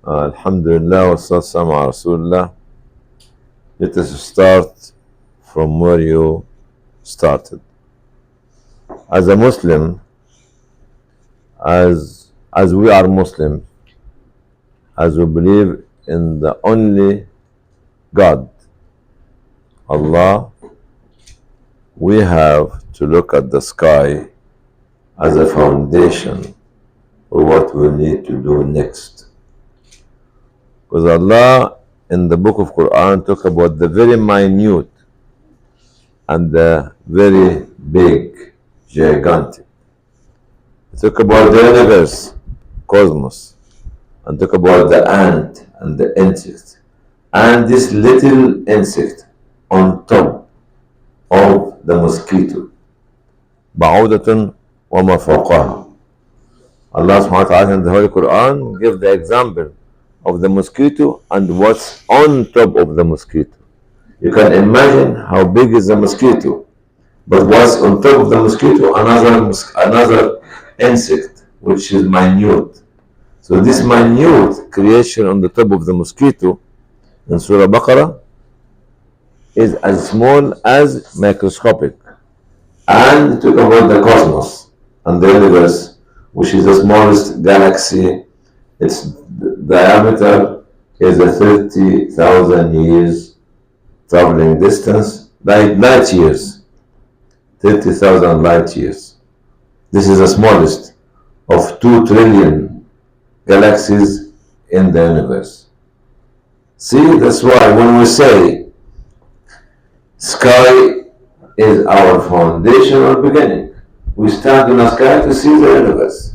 Alhamdulillah wa sallallahu ala Rasulullah. Let us start from where you started. As a Muslim, as we are Muslims, as we believe in the only God, Allah, we have to look at the sky as a foundation for what we need to do next. Because Allah in the book of Quran talk about the very minute and the very big, gigantic. Talk about the universe, cosmos, and talk about the ant and the insect, and this little insect on top of the mosquito. بعوضة وما فوقها. Allah subhanahu wa ta'ala in the Holy Quran give the example of the mosquito and what's on top of the mosquito. You can imagine how big is the mosquito, but what's on top of the mosquito, another insect, which is minute. So this minute creation on the top of the mosquito in Surah Baqarah is as small as microscopic. And talk about the cosmos and the universe, which is the smallest galaxy. Its diameter is a 30,000 years traveling distance, light years, 30,000 light years. This is the smallest of 2 trillion galaxies in the universe. See, that's why when we say sky is our foundation or beginning, we stand on the sky to see the universe.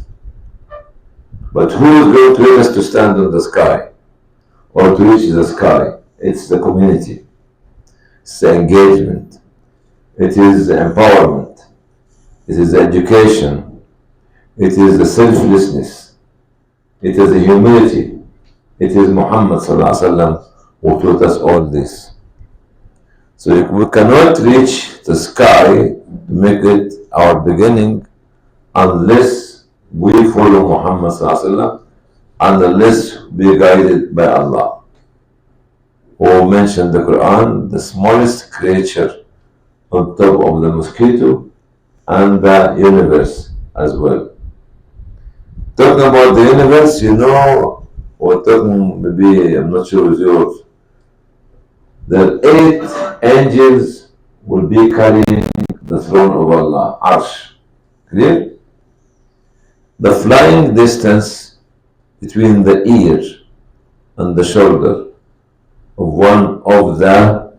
But who is going to let us to stand on the sky or to reach the sky? It's the community. It's the engagement. It is the empowerment. It is the education. It is the selflessness. It is the humility. It is Muhammad sallallahu alaihi wasallam who taught us all this. So we cannot reach the sky to make it our beginning unless we follow Muhammad sallallahu alaihi wasallam and unless be guided by Allah, who mentioned the Quran, the smallest creature on top of the mosquito and the universe as well. Talking about the universe, you know, or talking maybe, I'm not sure with yours, the 8 angels will be carrying the throne of Allah, Arsh. Clear? The flying distance between the ear and the shoulder of one of the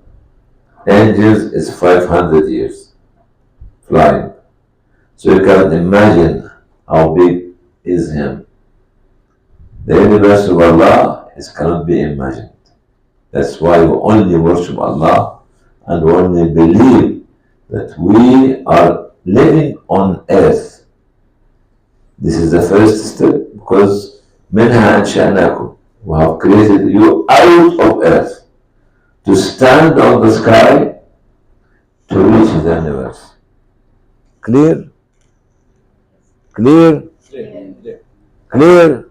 angels is 500 years flying. So you can imagine how big is him. The universe of Allah cannot be imagined. That's why we only worship Allah and we only believe that we are living on earth. This is the first step because منها أنشأناكم, we have created you out of earth to stand on the sky to reach the universe. Clear? Clear? Clear?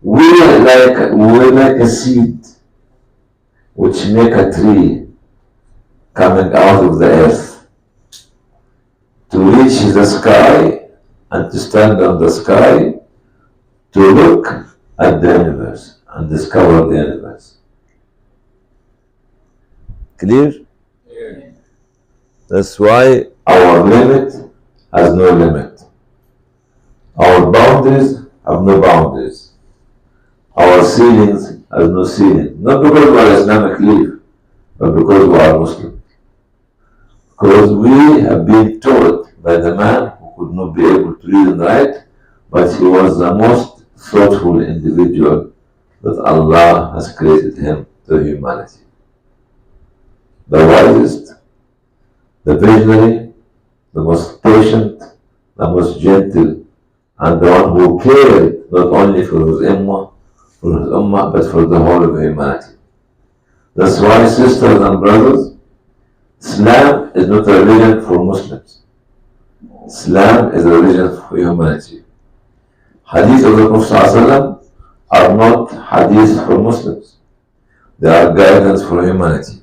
We're like a seed which make a tree coming out of the earth to reach the sky and to stand on the sky to look at the universe and discover the universe. Clear? Yeah. That's why our limit has no limit. Our boundaries have no boundaries. Our ceilings has no ceiling. Not because we are Islamic belief, but because we are Muslim. Because we have been taught by the man who could not be able to read and write, but he was the most thoughtful individual that Allah has created him to humanity. The wisest, the visionary, the most patient, the most gentle, and the one who cared not only for his ummah, but for the whole of humanity. That's why, sisters and brothers, Islam is not a religion for Muslims. Islam is a religion for humanity. Hadith of the Prophet ﷺ, are not hadith for Muslims. They are guidance for humanity.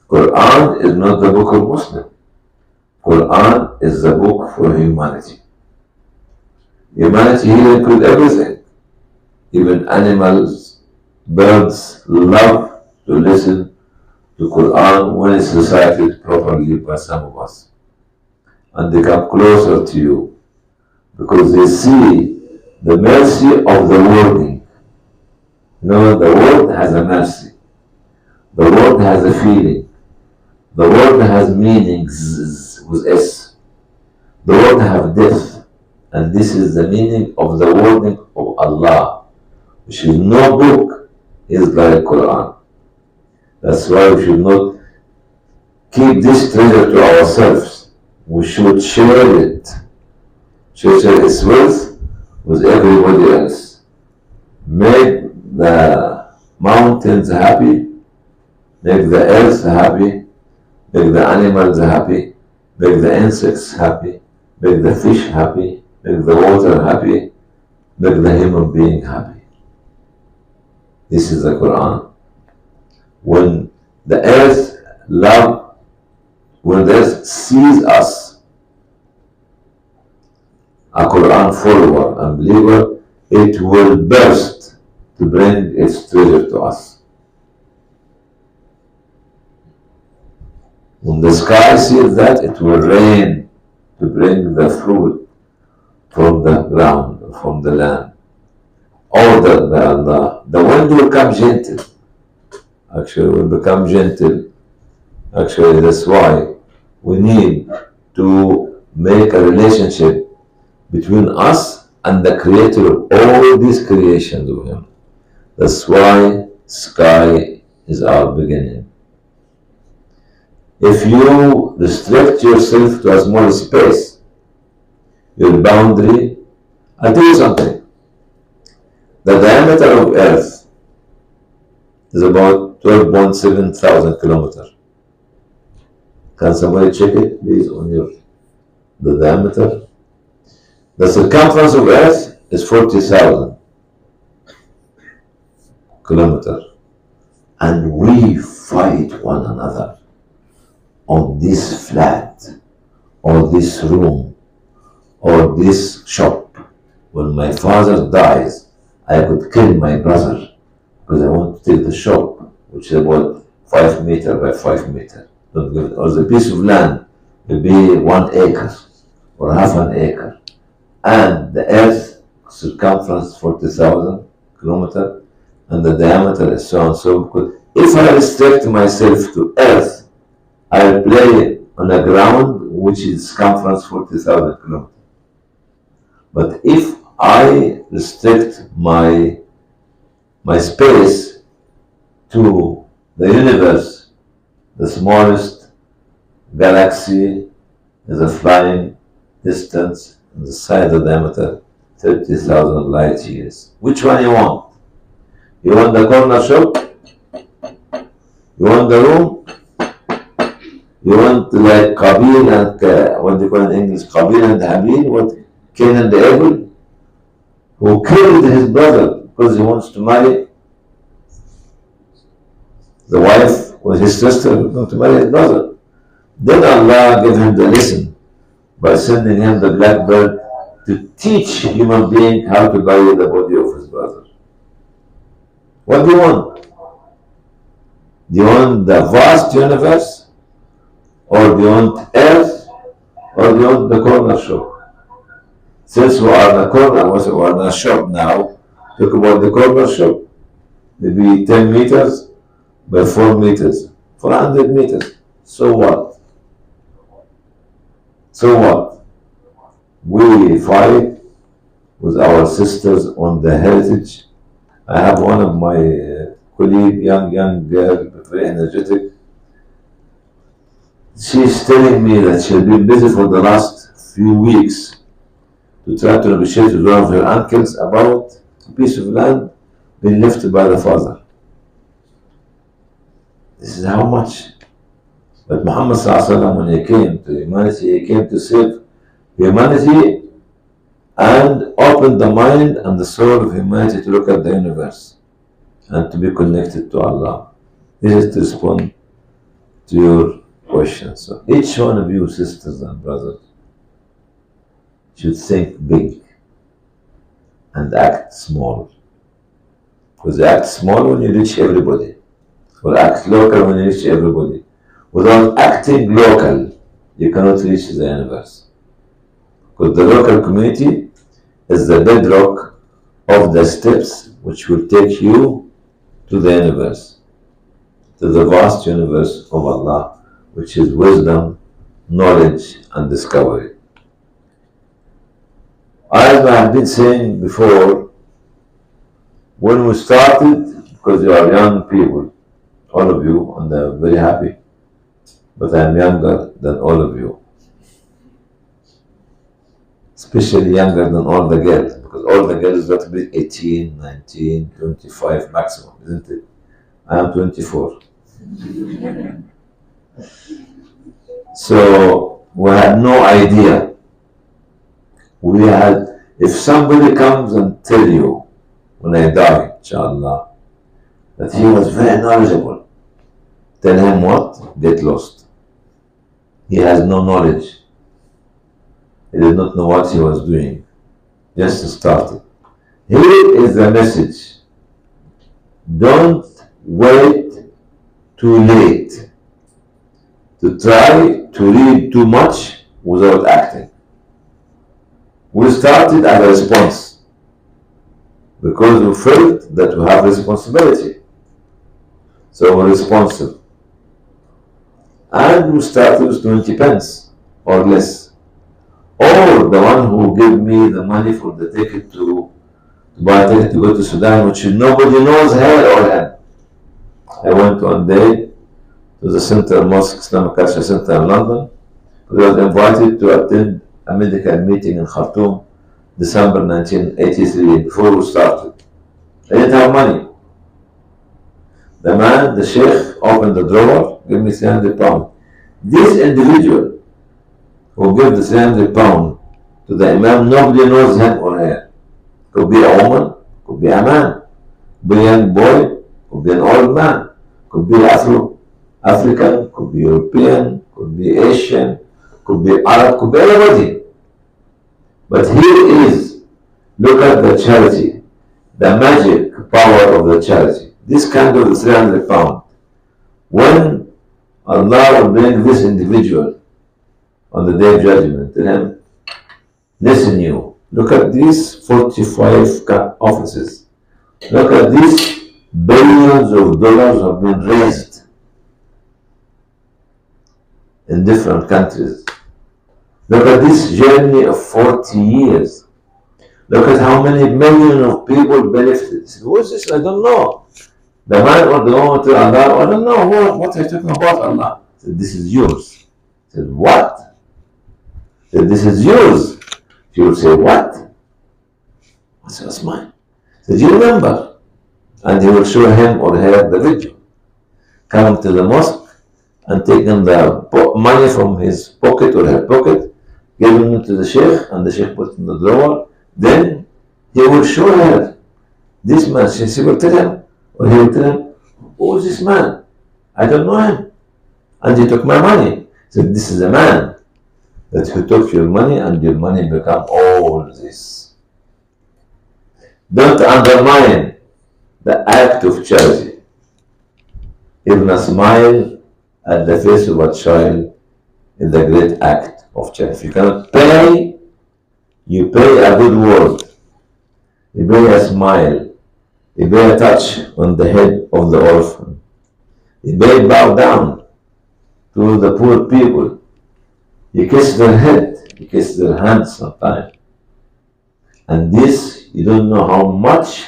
Quran is not the book of Muslim. Quran is the book for humanity. Humanity here includes everything. Even animals, birds love to listen to Quran when it's recited properly by some of us. And they come closer to you because they see the mercy of the wording. You know, the word has a mercy. The word has a feeling. The word has meanings with S. The word has depth. And this is the meaning of the wording of Allah, which is no book is like Quran. That's why we should not keep this treasure to ourselves. We should share it. Share its wealth with everybody else. Make the mountains happy, make the earth happy, make the animals happy, make the insects happy, make the fish happy, make the water happy, make the human being happy. This is the Quran. When the earth when the earth sees us, a Quran follower and believer, it will burst to bring its treasure to us. When the sky sees that, it will rain to bring the fruit from the ground, from the land. Or the wind will come gentle. Actually, will become gentle. Actually, that's why we need to make a relationship between us and the creator of all these creations of him. That's why sky is our beginning. If you restrict yourself to a small space, your boundary, I'll tell you something. The diameter of Earth is about 12.7 thousand kilometers. Can somebody check it, please, on the diameter? The circumference of Earth is 40,000 kilometers. And we fight one another on this flat, or this room, or this shop. When my father dies, I could kill my brother because I want to take the shop, which is about 5 meters by 5 meters. Don't give it. Or the piece of land will be 1 acre or half an acre. And the earth circumference 40,000 kilometers and the diameter is so and so. Because if I restrict myself to earth, I will play on a ground which is circumference 40,000 kilometers. But if I restrict my space to the universe, the smallest galaxy is a flying distance in the side of the diameter 30,000 light years. Which one you want? You want the corner shop? You want the room? You want like Qabil and what do you call in English? Qabil and Habil? What? Cain and Abel? Who killed his brother because he wants to marry the wife with his sister, going to marry his brother. Then Allah gave him the lesson by sending him the black bird to teach human being how to bury the body of his brother. What do you want? Do you want the vast universe? Or do you want earth? Or do you want the corner shop? Since we are in the corner, we are in a shop now, talk about the corner shop. Maybe 10 meters by 4 meters, 400 meters. So what? So what? We fight with our sisters on the heritage. I have one of my colleague, young girl, very energetic. She's telling me that she's been busy for the last few weeks to try to negotiate with one of her uncles about a piece of land being left by the father. This is how much. But Muhammad when he came to humanity, he came to save humanity and open the mind and the soul of humanity to look at the universe and to be connected to Allah. This is to respond to your questions. So each one of you, sisters and brothers, should think big and act small. Because you act small when you reach everybody, or act local when you reach everybody. Without acting local, you cannot reach the universe. Because the local community is the bedrock of the steps which will take you to the universe, to the vast universe of Allah, which is wisdom, knowledge, and discovery. As I have been saying before, when we started, because you are young people, all of you, and I'm very happy, but I'm younger than all of you, especially younger than all the girls, because all the girls got to be 18, 19, 25 maximum, isn't it? I am 24. So we had no idea. If somebody comes and tell you, when I die, inshallah, that he was very knowledgeable, tell him what? Get lost. He has no knowledge. He did not know what he was doing. Just started. Here is the message. Don't wait too late to try to read too much without acting. We started as a response because we felt that we have responsibility. So we're responsive. And we started with 20 pence or less. Or the one who gave me the money for the ticket to buy a ticket to go to Sudan, which nobody knows her or him. I went one day to the Central Mosque Islamic Culture Center in London. I was invited to attend a medical meeting in Khartoum, December 1983, before we started. I didn't have money. The man, the sheikh, opened the drawer, gave me 300 pounds. This individual who gave the 300 pounds to the imam, nobody knows him or her. Could be a woman, could be a man, could be a young boy, could be an old man, could be African, could be European, could be Asian, could be Arab, could be anybody. But here is, look at the charity, the magic power of the charity. This kind of 300 pounds. When Allah will bring this individual on the day of judgment, tell him, listen you, look at these 45 offices. Look at these billions of dollars have been raised in different countries. Look at this journey of 40 years. Look at how many millions of people benefited. What's this? I don't know. The man or the woman to Allah, I don't know. What are you talking about, Allah? I said, this is yours. I said, what? I said, this is yours. She would say, what? I said, that's mine. I said, you remember? And he will show him or her the video. Come to the mosque and taking the money from his pocket or her pocket, giving it to the sheikh, and the sheikh put it in the drawer. Then he will show her this man. She will tell him, or he will tell him, who is this man? I don't know him. And he took my money. He said, this is a man that who took your money, and your money become all this. Don't undermine the act of charity. Even a smile at the face of a child is the great act of charity. If you cannot pay, you pay a good word. You pay a smile. You pay a touch on the head of the orphan. You pay bow down to the poor people. You kiss their head. You kiss their hands sometimes. And this, you don't know how much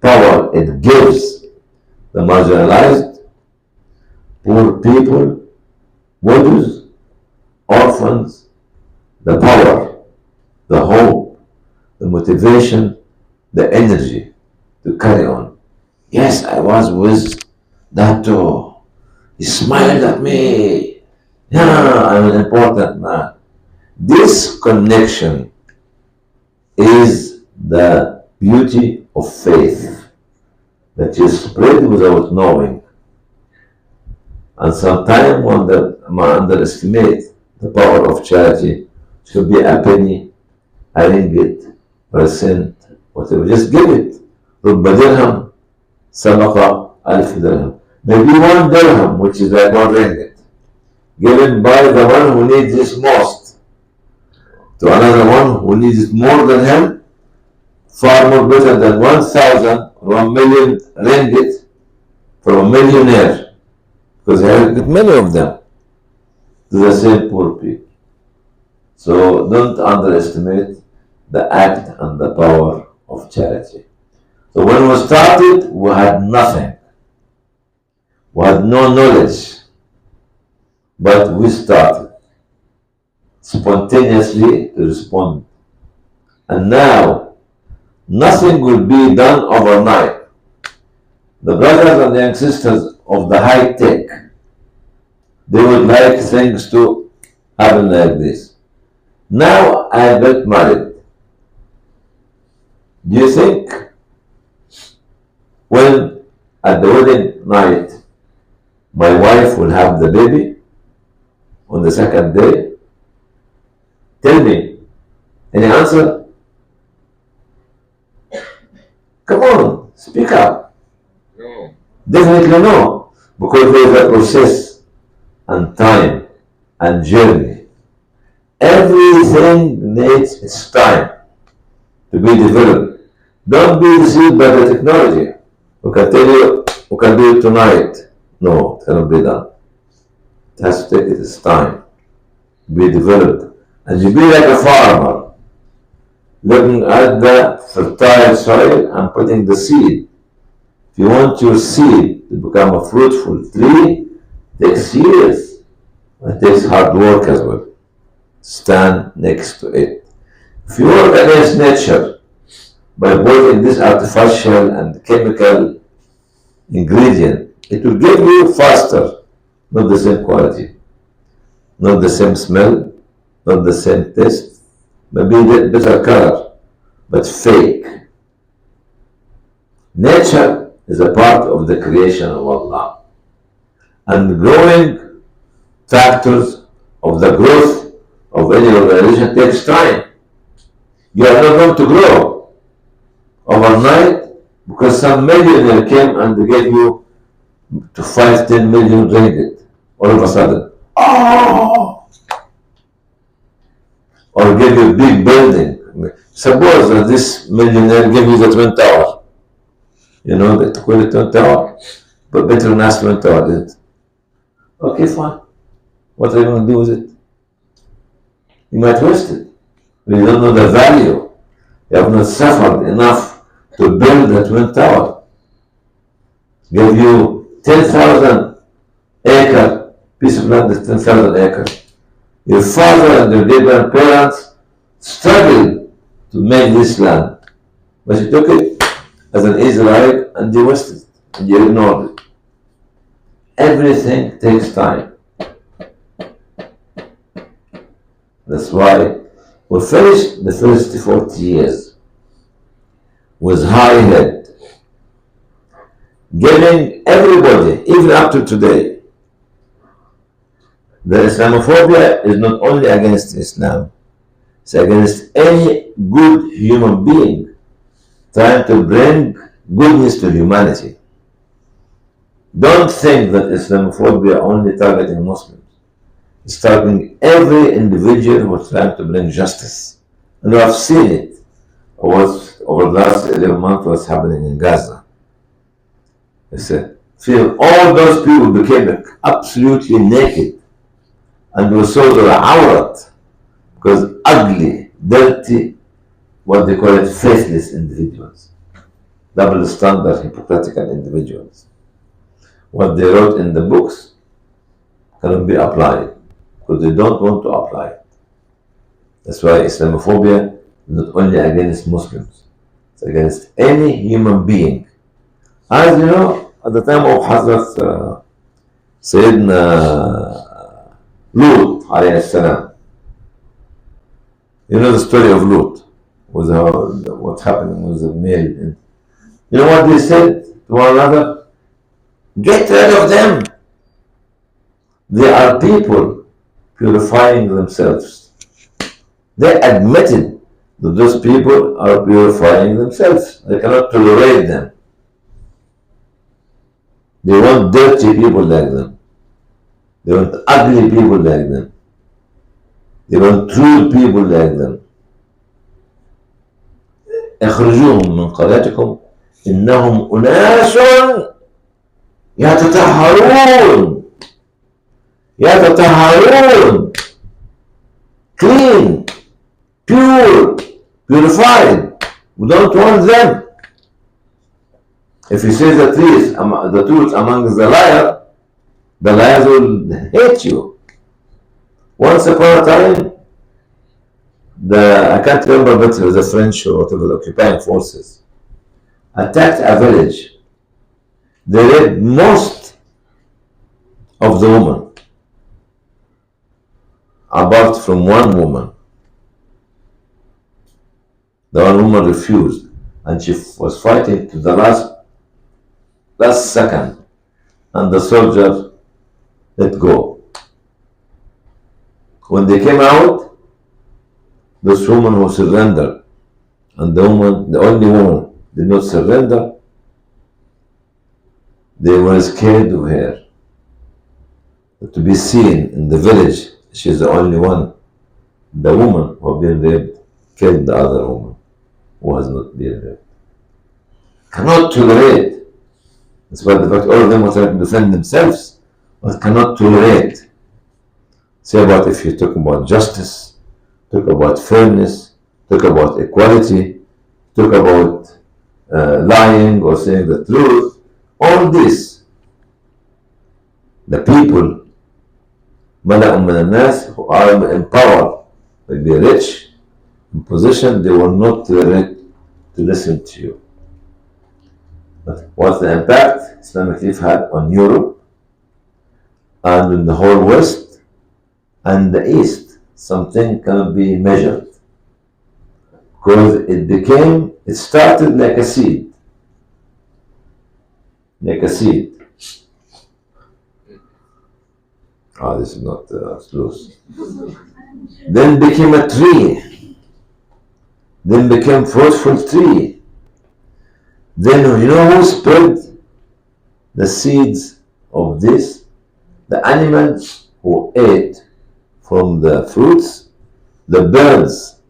power it gives the marginalized, poor people, widows, orphans, the power, the hope, the motivation, the energy to carry on. Yes, I was with that too. He smiled at me. Yeah, I'm an important man. This connection is the beauty of faith that you spread without knowing. And sometimes we underestimate the power of charity. Should be a penny, a ringgit, or a cent, whatever. Just give it. رب درهم سبق ألف درهم. Maybe 1 dirham, which is like 1 ringgit, given by the one who needs this most to another one who needs it more than him, far more better than 1,000 or 1 million ringgit from a millionaire, because he has many of them to the same poor people. So don't underestimate the act and the power of charity. So when we started, we had nothing. We had no knowledge. But we started spontaneously to respond. And now, nothing will be done overnight. The brothers and young sisters of the high tech, they would like things to happen like this. Now I got married. Do you think when at the wedding night my wife will have the baby on the second day? Tell me. Any answer? Come on, speak up. No. Definitely no. Because there is a process and time and journey. Everything needs its time to be developed. Don't be deceived by the technology. We can tell you, we can do it tonight. No, it cannot be done. It has to take its time to be developed. And you be like a farmer, looking at the fertile soil and putting the seed. If you want your seed to become a fruitful tree, it takes years. It takes hard work as well. Stand next to it. If you work against nature by putting this artificial and chemical ingredient, it will give you faster, not the same quality, not the same smell, not the same taste, maybe better color, but fake. Nature is a part of the creation of Allah. And growing factors of the growth of any organization takes time. You are not going to grow overnight because some millionaire came and gave you to 5-10 million ringgit all of a sudden. Oh! Or give you a big building. Suppose that this millionaire gave you the Twin Tower. You know, the Twin Tower, but better than Twin Tower, isn't it? Okay, fine. What are you going to do with it? You might waste it. You don't know the value. You have not suffered enough to build the Twin Tower. Give you 10,000 acre piece of land is 10,000 acres. Your father and your great-grandparents struggled to make this land, but you took it as an easy ride and you wasted it and you ignored it. Everything takes time. That's why we finished the first 40 years with high head, giving everybody, even up to today, the Islamophobia is not only against Islam, it's against any good human being trying to bring goodness to humanity. Don't think that Islamophobia only targeting Muslims. It's targeting every individual who is trying to bring justice. And we have seen it over the last 11 months what's happening in Gaza. You see, feel all those people became absolutely naked and we saw their awrat because ugly, dirty, what they call it, faithless individuals, double standard, hypocritical individuals. What they wrote in the books cannot be applied because they don't want to apply it. That's why Islamophobia is not only against Muslims, it's against any human being. As you know, at the time of Hazrat Sayyidina Lut alayhi salam, you know the story of Lut. with what's happening with the male. You know what they said to one another? Get rid of them. They are people purifying themselves. They admitted that those people are purifying themselves. They cannot tolerate them. They want dirty people like them. They want ugly people like them. They want cruel people like them. اخرجوهم من قريتكم إنهم أناس يتطهرون يتطهرون clean, pure, purified. We don't want them. If you say the truth among the liars will hate you. Once upon a time, I can't remember, but it was the French or whatever, the occupying forces attacked a village. They raped most of the women, apart from one woman. The one woman refused, and she was fighting to the last second, and the soldier let go. When they came out, this woman who surrendered, and the only woman, did not surrender. They were scared of her. To be seen in the village, she's the only one. The woman who had been raped killed the other woman who has not been raped. Cannot tolerate. Despite the fact all of them were trying to defend themselves, but cannot tolerate. Say about if you talk about justice, talk about fairness, talk about equality, talk about lying or saying the truth, all this, the people, ملأ من الناس who are in power, will be rich, in position, they will not tolerate to listen to you. But what's the impact Islamic Leaf had on Europe and in the whole West and the East? Something cannot be measured. Because it started like a seed. Like a seed. This is not loose. Then became a tree. Then became fruitful tree. Then you know who spread the seeds of this? The animals who ate from the fruits, the birds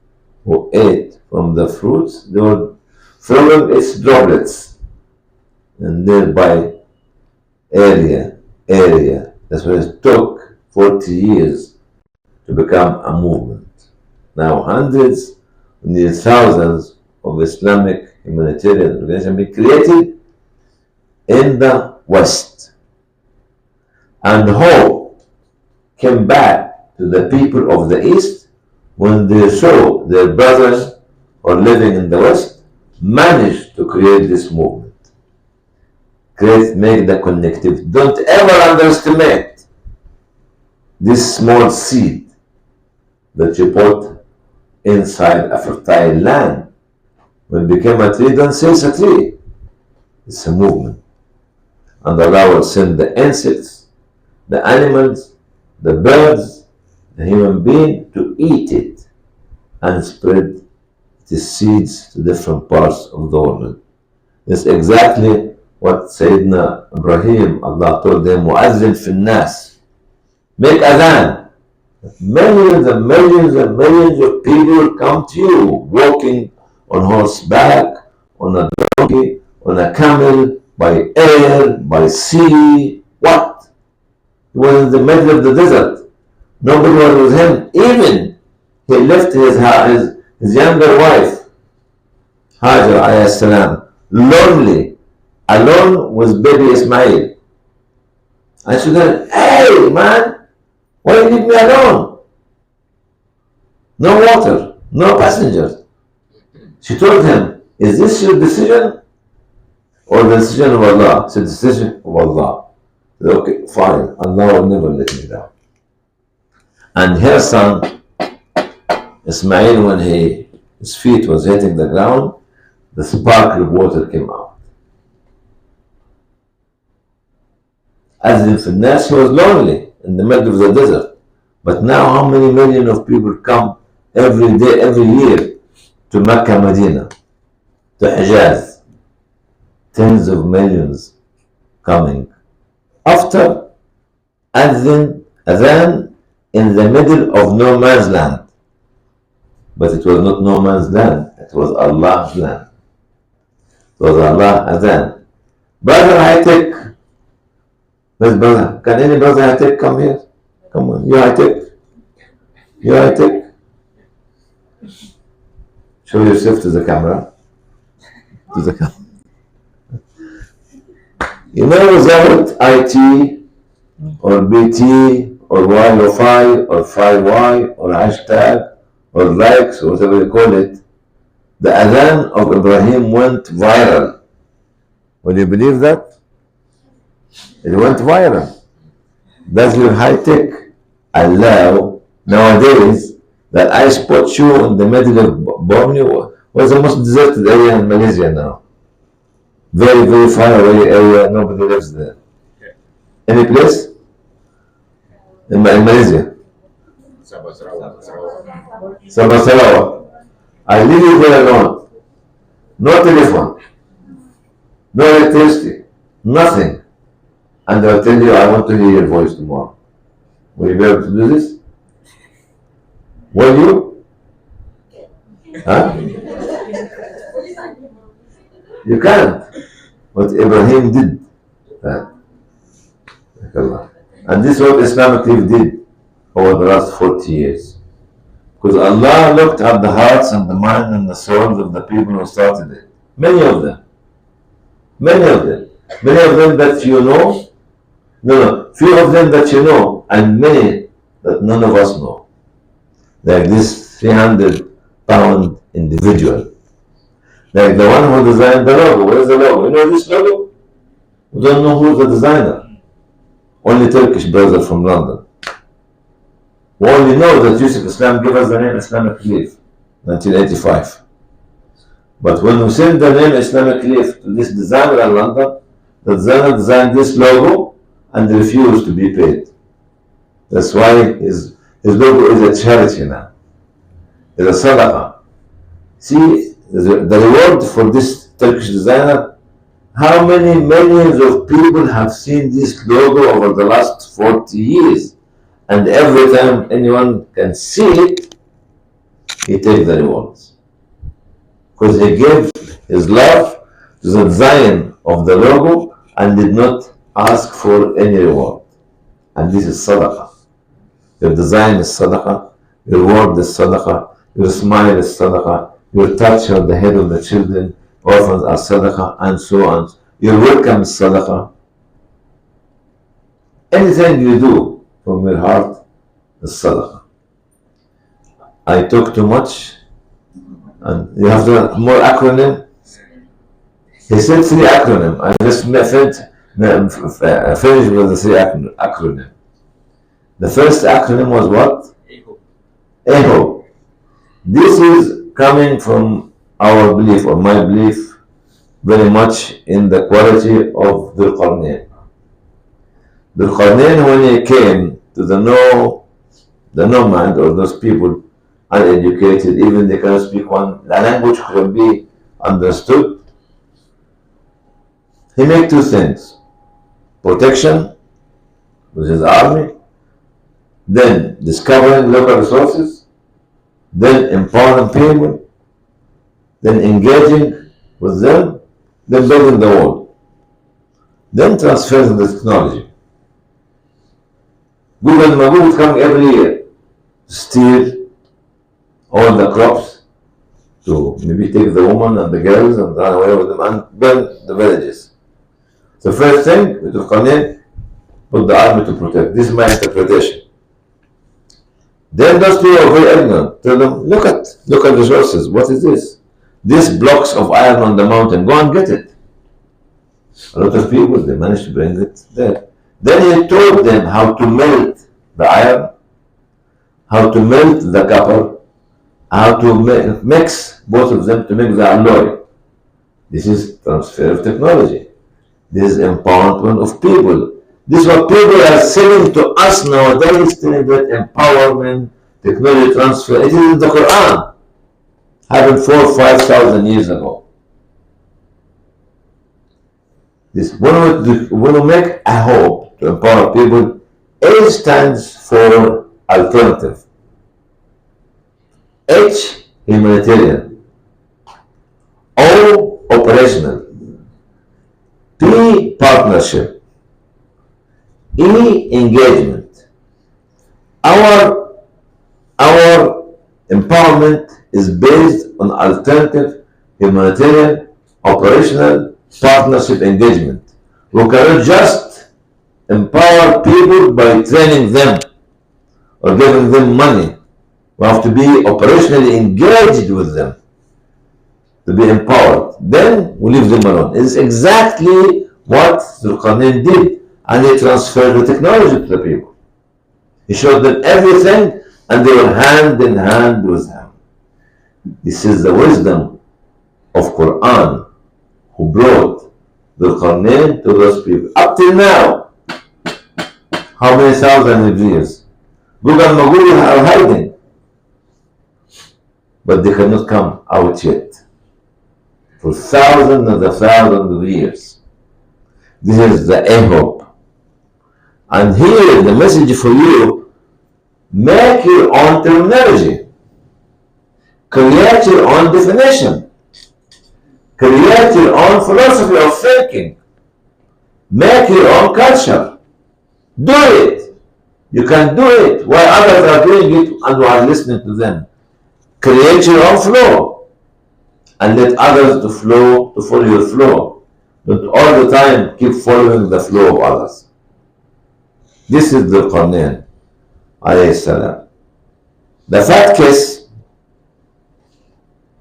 who ate from the fruits, they were throwing its droplets and thereby area. That's why it took 40 years to become a movement. Now hundreds, nearly thousands of Islamic humanitarian organizations have been created in the West. And hope came back to the people of the East when they saw their brothers who are living in the West managed to create this movement. Make the connective. Don't ever underestimate this small seed that you put inside a fertile land. When it became a tree, don't say it's a tree. It's a movement. And Allah will send the insects, the animals, the birds, the human being to eat it and spread the seeds to different parts of the world. It's exactly what Sayyidina Ibrahim, Allah told them, Mu'azzin fil nas. Make adhan. Millions and millions and millions of people will come to you, walking on horseback, on a donkey, on a camel, by air, by sea. What? He was in the middle of the desert. Nobody was with him. Even he left his younger wife, Hajar alayhi salam, lonely, alone with baby Ismail. And she said, hey man, why you leave me alone? No water, no passengers. She told him, is this your decision or the decision of Allah? It's the decision of Allah. Said, okay, fine, Allah will never let me down. And her son, Ismail, when he his feet was hitting the ground, the sparkling water came out. As if Nas, he was lonely in the middle of the desert. But now how many millions of people come every day, every year to Mecca, Medina, to Hijaz? Tens of millions coming. After Adhan in the middle of no man's land. But it was not no man's land, it was Allah's land. It was Allah Adhan. Brother High Tech, where's brother? Can any brother High Tech come here? Come on, you High Tech. You High Tech. Show yourself to the camera. To the camera. You know, without IT or BT or Wi-Fi or 5Y or hashtag or likes or whatever you call it, the Adhan of Ibrahim went viral. Will you believe that? It went viral. Does your high tech allow nowadays that I spot you in the middle of Borneo? Was the most deserted area in Malaysia now. Very, very far away area, nobody lives there. Any place? In Malaysia? Sabah Sarawak. I leave you there alone. No telephone, no electricity, nothing. And I'll tell you, I want to hear your voice tomorrow. Will you be able to do this? Will you? Huh? You can't. But Ibrahim did that. And this is what Islamic Leaf did over the last 40 years. Because Allah looked at the hearts and the mind and the souls of the people who started it. Many of them. Many of them. Many of them that you know. No, few of them that you know. And many that none of us know. Like this 300-pound individual. Like the one who designed the logo. Where is the logo? You know this logo? We don't know who's the designer. Only Turkish brother from London. We only know that Yusuf Islam gave us the name Islamic Leaf, 1985. But when we send the name Islamic Leaf to this designer in London, the designer designed this logo and refused to be paid. That's why his logo is a charity now. It's a sadaqah. See, the reward for this Turkish designer, how many millions of people have seen this logo over the last 40 years? And every time anyone can see it, he takes the rewards. Because he gave his love to the design of the logo and did not ask for any reward. And this is sadaqah. Your design is sadaqah, your word is sadaqah, your smile is sadaqah, your touch on the head of the children, orphans are sadaqah, and so on. Your welcome is sadaqah. Anything you do from your heart is sadaqah. I talk too much, and you have to more acronym. He said 3 acronym. I just finished with the 3 acronym. The first acronym was what? EHO. This is coming from our belief, or my belief, very much in the quality of Dhul Qarnayn. Dhul Qarnayn, when he came to the nomad, or those people uneducated, even they cannot speak the language could be understood, he made 2 things: protection with his army, then discovering local resources, then empowering people, then engaging with them, then building the wall, then transferring the technology. Google and Magoo is coming every year to steal all the crops, to maybe take the women and the girls and run away with them and burn the villages. The first thing, with Qarnayn, put the army to protect. This is my interpretation. Then those people are very ignorant. Tell them, look at resources. What is this? These blocks of iron on the mountain. Go and get it. A lot of people, they managed to bring it there. Then he taught them how to melt the iron, how to melt the copper, how to mix both of them to make the alloy. This is transfer of technology. This is empowerment of people. This is what people are selling to us nowadays, telling that empowerment, technology transfer. It is in the Quran, happened 4,000 or 5,000 years ago. This when we make a hope to empower people, A stands for alternative, H humanitarian, O operational, P partnership, E engagement. Our our empowerment is based on alternative, humanitarian, operational, partnership engagement. We cannot just empower people by training them or giving them money. We have to be operationally engaged with them to be empowered. Then we leave them alone. It's exactly what Zulkarnain did, and he transferred the technology to the people. He showed them everything, and they were hand in hand with him. This is the wisdom of Quran, who brought Zulkarnain to those people. Up till now, how many thousands of years? Gog and Magog are hiding, but they cannot come out yet. For thousands and thousands of years. This is the A hope. And here, the message for you, make your own terminology. Create your own definition. Create your own philosophy of thinking. Make your own culture. Do it. You can do it while others are doing it and you are listening to them. Create your own flow and let others to follow your flow. Don't all the time keep following the flow of others. This is the Quran, alayhi salam. The fat kiss,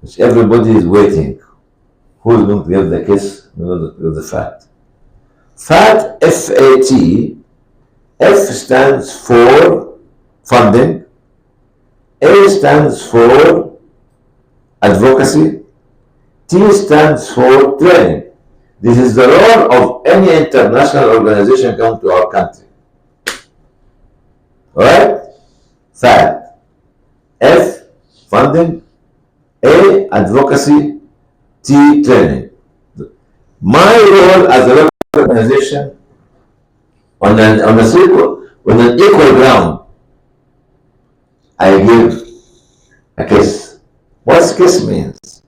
which everybody is waiting. Who is going to give the kiss? Who is going to give the fat? Fat, F-A-T, F stands for funding, A stands for advocacy, T stands for training. This is the role of any international organization come to our country. Alright? FAT. F, funding, A, advocacy, T, training. My role as a organization on an equal ground, I give a kiss. What's kiss means?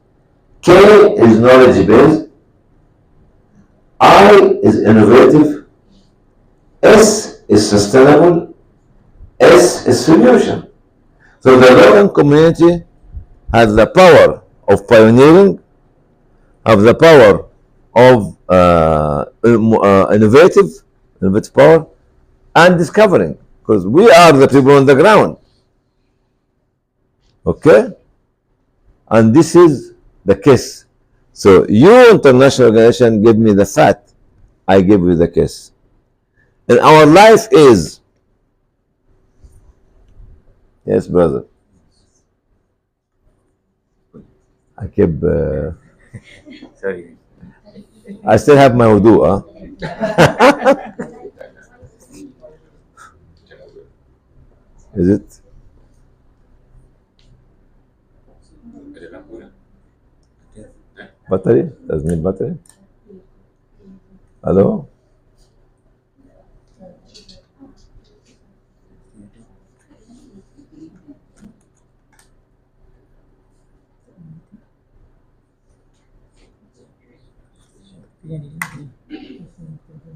K is knowledge based, I is innovative, S is sustainable, S is solution. So the local community has the power of pioneering, have the power of innovative power, and discovering, because we are the people on the ground. Okay? And this is the kiss. So you, international organization, give me the fat, I give you the kiss. And our life is, yes, brother. I keep. Sorry. I still have my wudu, huh? Is it? Battery? Does it need battery? Hello?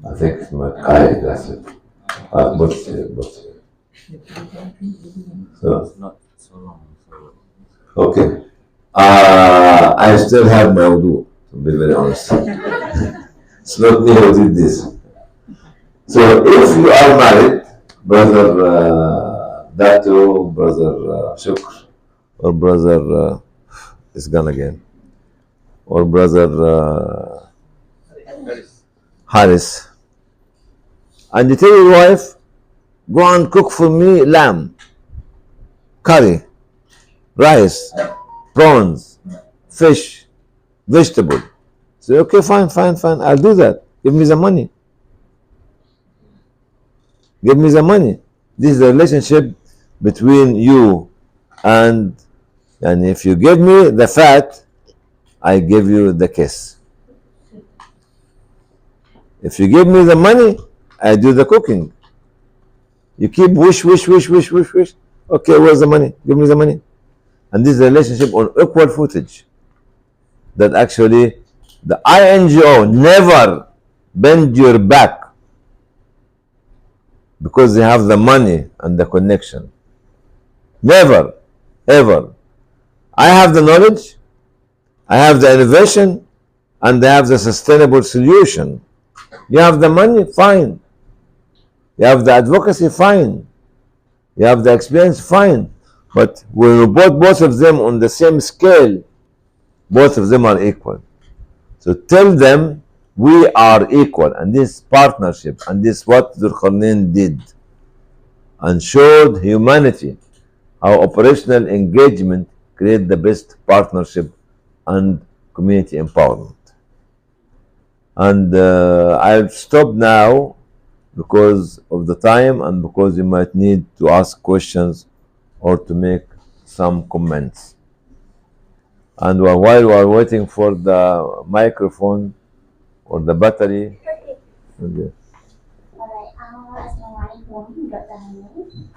I think it's my eye, that's it. What's it? So, It's not so long. So okay. I still have my wudu, to be very honest. It's not me who did this. So if you are married, brother Dato, brother Shukr, or brother is gone again, or brother Haris, and you tell your wife, go and cook for me lamb curry. rice, prawns, fish, vegetable. Say, okay, fine, fine, fine, I'll do that. Give me the money. Give me the money. This is the relationship between you and if you give me the fat, I give you the kiss. If you give me the money, I do the cooking. You keep wish, wish, wish, wish, wish, wish. Okay, where's the money? Give me the money. And this is a relationship on equal footage. That actually the INGO never bend your back because they have the money and the connection. Never, ever. I have the knowledge, I have the innovation, and I have the sustainable solution. You have the money, fine. You have the advocacy, fine. You have the experience, fine. But when you put both of them on the same scale, both of them are equal. So tell them we are equal, and this partnership, and this what Dhul Qarnayn did, and showed humanity how operational engagement create the best partnership and community empowerment. And I'll stop now because of the time and because you might need to ask questions or to make some comments. And while we are waiting for the microphone or the battery, okay. Alright, Assalamualaikum, Dr. Hani.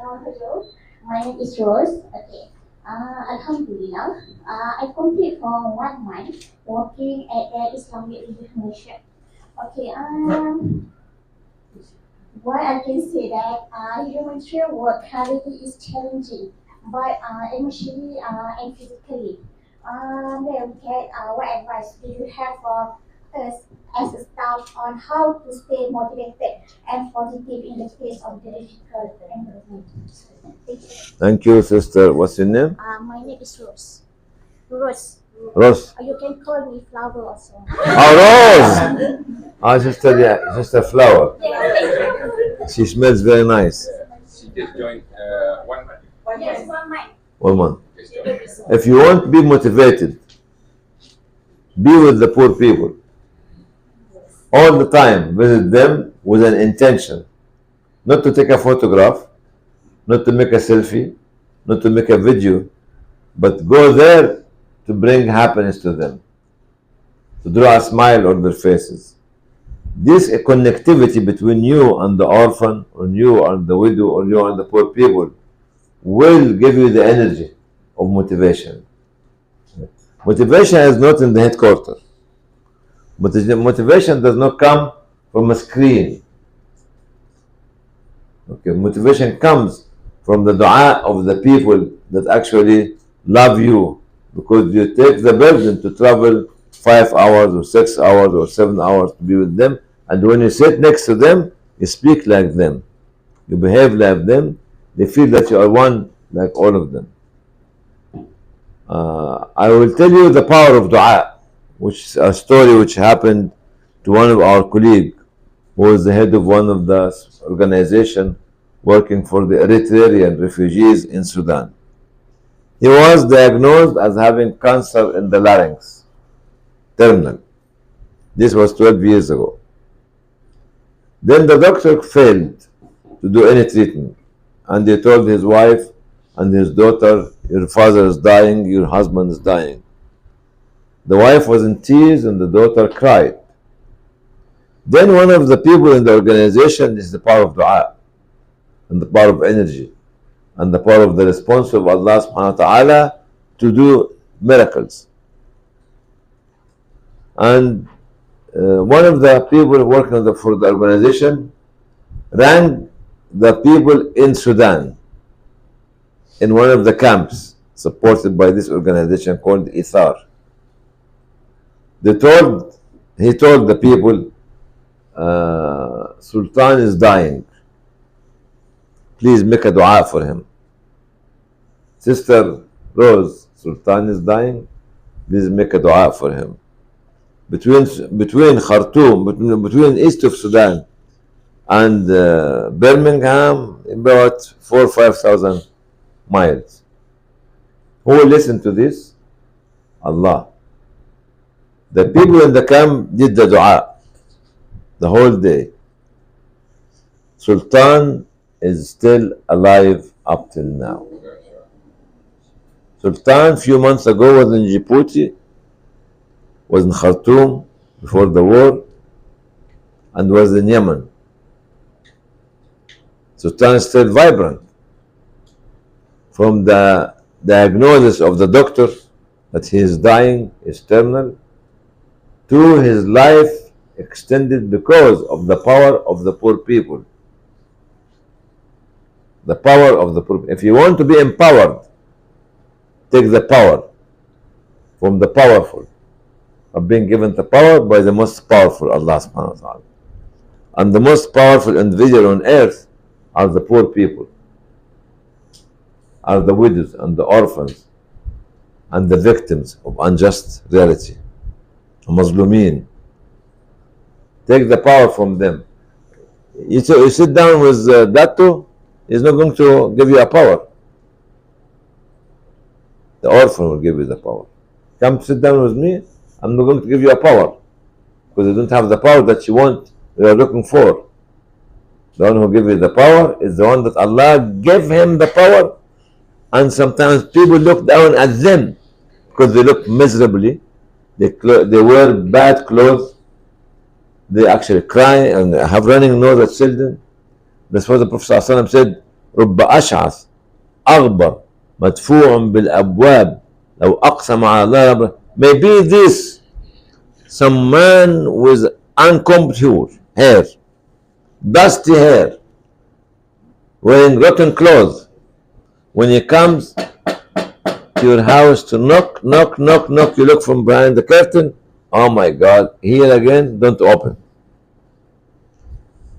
Hello, my name is Rose. Okay. Alhamdulillah, I complete for 1 month working at the Islamic Relief Mission. Okay, why I can say that humanitarian work currently is challenging, but emotionally and physically. Then, okay, what advice do you have for us as a staff on how to stay motivated and positive in the face of the difficult environment? Thank you. Thank you, sister. What's your name? My name is Rose. Rose. Rose. You can call me Flower also. Oh, Rose! Ah, sister, yeah, sister Flower. She smells very nice. She just joined 1 month. Yes, 1 month. 1 month. Just joined. If you want to be motivated, be with the poor people. All the time, visit them with an intention. Not to take a photograph, not to make a selfie, not to make a video, but go there to bring happiness to them, to draw a smile on their faces. This connectivity between you and the orphan, or you and the widow, or you and the poor people will give you the energy of motivation. Motivation is not in the headquarters. Motivation does not come from a screen. Okay, motivation comes from the dua of the people that actually love you, because you take the burden to travel 5 hours or 6 hours or 7 hours to be with them, and when you sit next to them, you speak like them, you behave like them, they feel that you are one like all of them. I will tell you the power of dua, which is a story which happened to one of our colleagues who was the head of one of the organization working for the Eritrean refugees in Sudan. He was diagnosed as having cancer in the larynx, terminal. This was 12 years ago. Then the doctor failed to do any treatment, and they told his wife and his daughter, your father is dying, your husband is dying. The wife was in tears and the daughter cried. Then one of the people in the organization, is the power of dua and the power of energy and the power of the response of Allah subhanahu wa ta'ala to do miracles. And one of the people working for the organization rang the people in Sudan in one of the camps supported by this organization called Ithar. He told the people, Sultan is dying. Please make a dua for him. Sister Rose, Sultan is dying. Please make a dua for him. Between Khartoum, between east of Sudan and Birmingham, about 4,000 or 5,000 miles. Who will listen to this? Allah. The people in the camp did the dua the whole day. Sultan is still alive up till now. Sultan, few months ago, was in Djibouti, was in Khartoum before the war, and was in Yemen. Sultan is still vibrant. From the diagnosis of the doctor that he is dying, is terminal, to his life extended because of the power of the poor people. The power of the poor people. If you want to be empowered, take the power from the powerful, of being given the power by the most powerful, Allah subhanahu wa ta'ala. And the most powerful individual on earth are the poor people, are the widows and the orphans and the victims of unjust reality, Muslimin. Take the power from them. You sit down with Dato, he's not going to give you a power. The orphan will give you the power. Come sit down with me, I'm not going to give you a power, because you don't have the power that you want, you are looking for. The one who gives you the power is the one that Allah gave him the power, and sometimes people look down at them because they look miserably, they wear bad clothes, they actually cry and have running nose at children. That's what the Prophet ﷺ said, رب أشعث أغبر مدفوع بالأبواب لو أقسم على الله. Maybe this, some man with uncombed hair, dusty hair, wearing rotten clothes, when he comes to your house to knock, knock, knock, knock, you look from behind the curtain, oh my God, here again, don't open.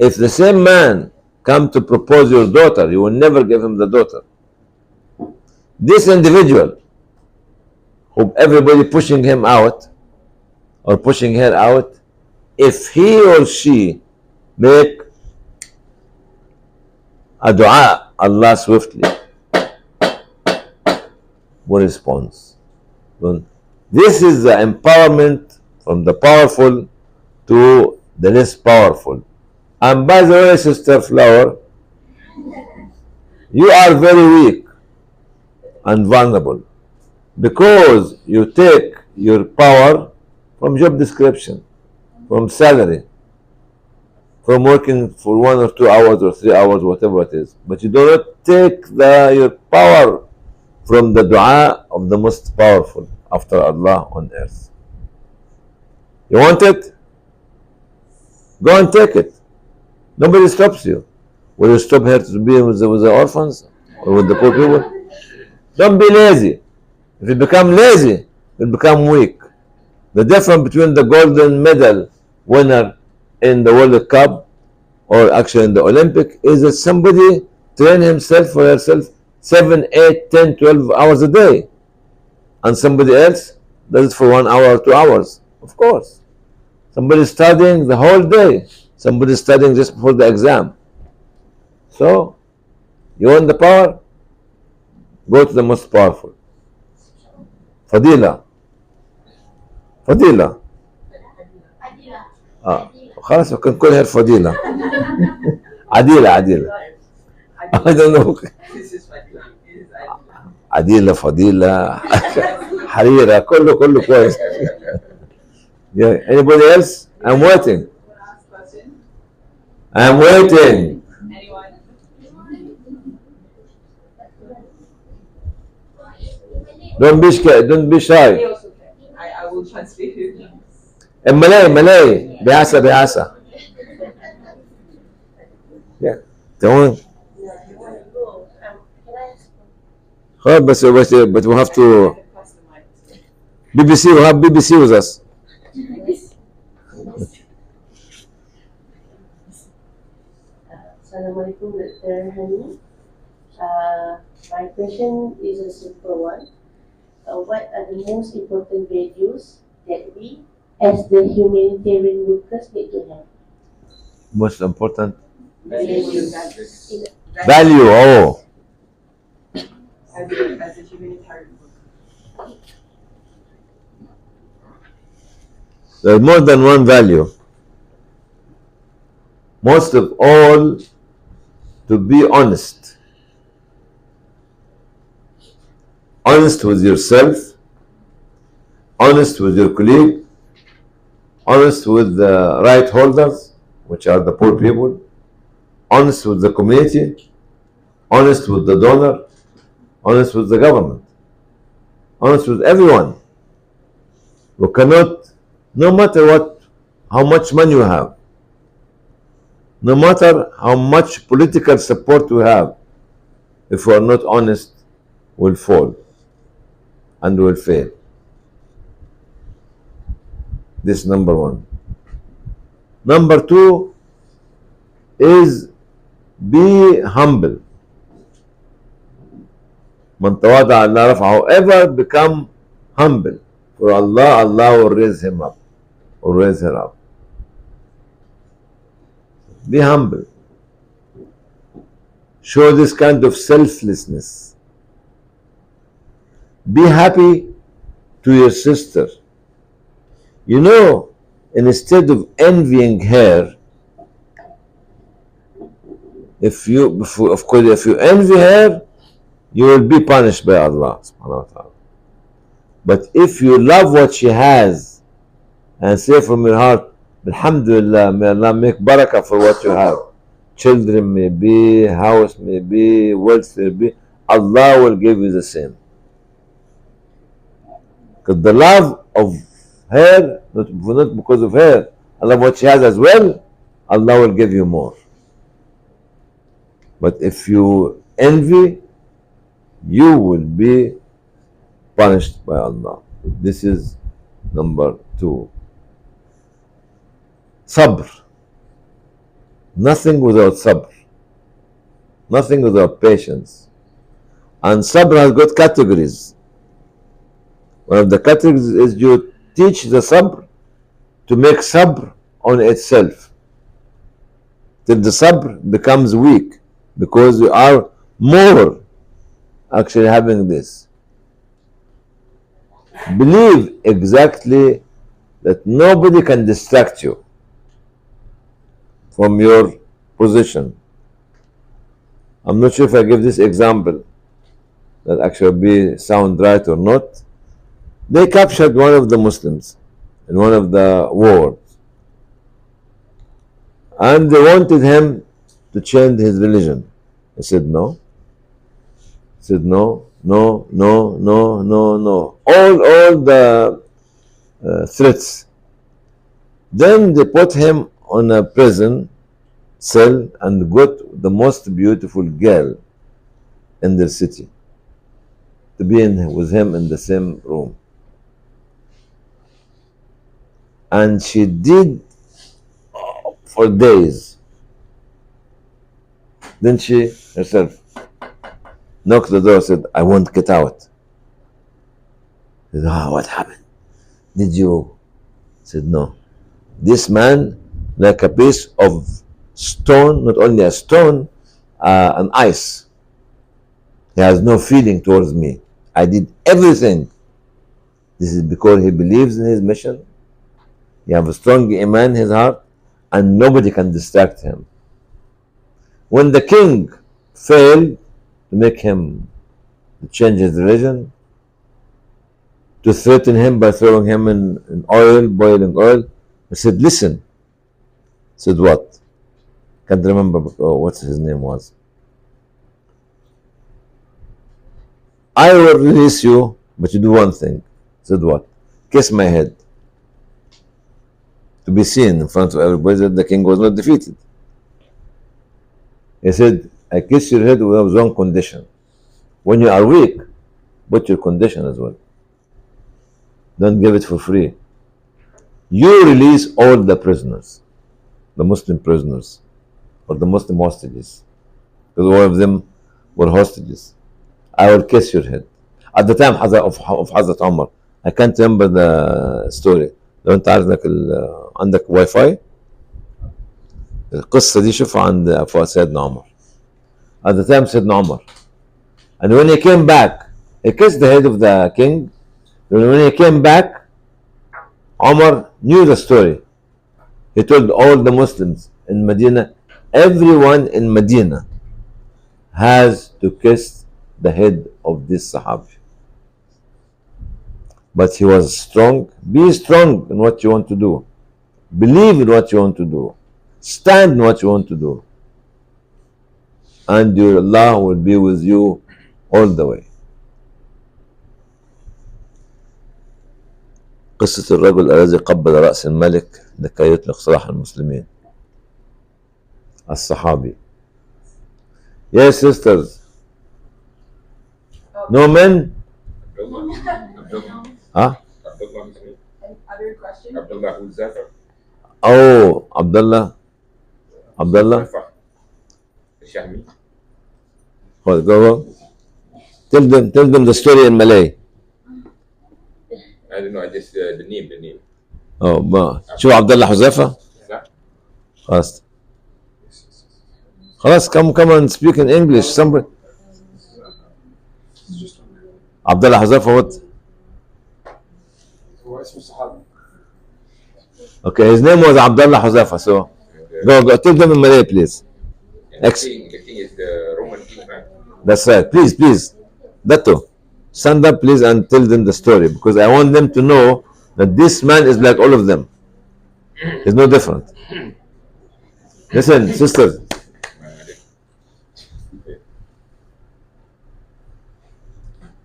If the same man come to propose your daughter, you will never give him the daughter. This individual, who everybody pushing him out or pushing her out, if he or she make a dua, Allah swiftly will respond. This is the empowerment from the powerful to the less powerful. And by the way, Sister Flower, you are very weak and vulnerable because you take your power from job description, from salary, from working for 1 or 2 hours or 3 hours, whatever it is. But you do not take your power from the dua of the most powerful after Allah on earth. You want it? Go and take it. Nobody stops you. Will you stop here to be with the orphans or with the poor people? Don't be lazy. If you become lazy, you become weak. The difference between the golden medal winner in the World Cup or actually in the Olympic is that somebody train himself or herself 7, 8, 10, 12 hours a day, and somebody else does it for 1 hour or 2 hours. Of course. Somebody studying the whole day. Somebody studying just before the exam. So, you want the power? Go to the most powerful. Fadila. Fadila. خلاص we can call her Fadila. Adila. I don't know. Adila, Fadila, Harira, كله كويس. Yeah. Anybody else? I'm waiting. Last question. I'm waiting. Anyone? Don't be shy. He also can. I will translate it. In Malay. Biasa. Yeah. تمام. خلاص but we have to BBC. We have BBC with us. Assalamualaikum, Dr. Hani. My question is a simple one. What are the most important values that we, as the humanitarian workers, need to have? Most important Values. value. Oh, As a humanitarian worker. There's more than one value. Most of all, to be honest. Honest with yourself, honest with your colleague, honest with the right holders, which are the poor people, honest with the community, honest with the donor, honest with the government, honest with everyone. You cannot, no matter what, how much money you have, no matter how much political support we have, if we are not honest, we'll fall and will fail. This number one. Number two is be humble. Man tawada Allah rafa. However, become humble. For Allah, Allah will raise him up or raise her up. Be humble. Show this kind of selflessness. Be happy to your sister. You know, instead of envying her, if you envy her, you will be punished by Allah subhanahu wa ta'ala. But if you love what she has and say from your heart, Alhamdulillah, may Allah make barakah for what you have. Children may be, house may be, wealth may be, Allah will give you the same. Because the love of her, not because of her, I love what she has as well, Allah will give you more. But if you envy, you will be punished by Allah. This is number two. Sabr. Nothing without sabr. Nothing without patience. And sabr has got categories. One of the categories is you teach the sabr to make sabr on itself. Till the sabr becomes weak because you are more actually having this. Believe exactly that nobody can distract you from your position. I'm not sure if I give this example that actually be sound right or not. They captured one of the Muslims in one of the wars, and they wanted him to change his religion. He said no. He said no, no, no, no, no, no. All the threats. Then they put him on a prison cell and got the most beautiful girl in the city to be with him in the same room. And she did for days. Then she herself knocked the door, said, I won't get out. He said, what happened? Did you? Said, no. This man, like a piece of stone, not only a stone, an ice. He has no feeling towards me. I did everything. This is because he believes in his mission. He has a strong iman in his heart, and nobody can distract him. When the king failed to make him change his religion, to threaten him by throwing him in oil, boiling oil, he said, listen. He said, what? Can't remember what his name was. I will release you, but you do one thing. He said, what? Kiss my head. To be seen in front of everybody that the king was not defeated. He said, I kiss your head with one condition. When you are weak, put your condition as well. Don't give it for free. You release all the prisoners, the Muslim prisoners, or the Muslim hostages, because all of them were hostages. I will kiss your head. At the time of Hazrat Umar, I can't remember the story. لو انت عارف انك عندك واي فاي القصه دي شوفها عند سيدنا عمر. At the time سيدنا عمر, and when he came back, he kissed the head of the king. When he came back, Omar knew the story. He told all the Muslims in Medina, everyone in Medina has to kiss the head of this Sahabi. But he was strong. Be strong in what you want to do. Believe in what you want to do. Stand in what you want to do. And your Allah will be with you all the way. قصة الرجل الذي قبل رأس الملك لكي يطلق سراح المسلمين. الصحابي. Yes, sisters. No men? Abdullah. Huh? Abdullah is me. Other question? Abdullah Huzafa. Oh, Abdullah. Abdullah. Huzafa. Shahmi. Go on. Tell them the story in Malay. I don't know, I just the name. Oh, ما شو عبد الله حذيفة؟ صح؟ خلاص come and speak in English. Somebody. عبد الله حذيفة what? هو اسمه صحابي. Okay, his name was Abdullah Huzafa. So go tell them in Malay, please. And the king is the Roman king, right? That's right. Please. Dato, stand up, please, and tell them the story because I want them to know that this man is like all of them. He's no different. Listen, sisters.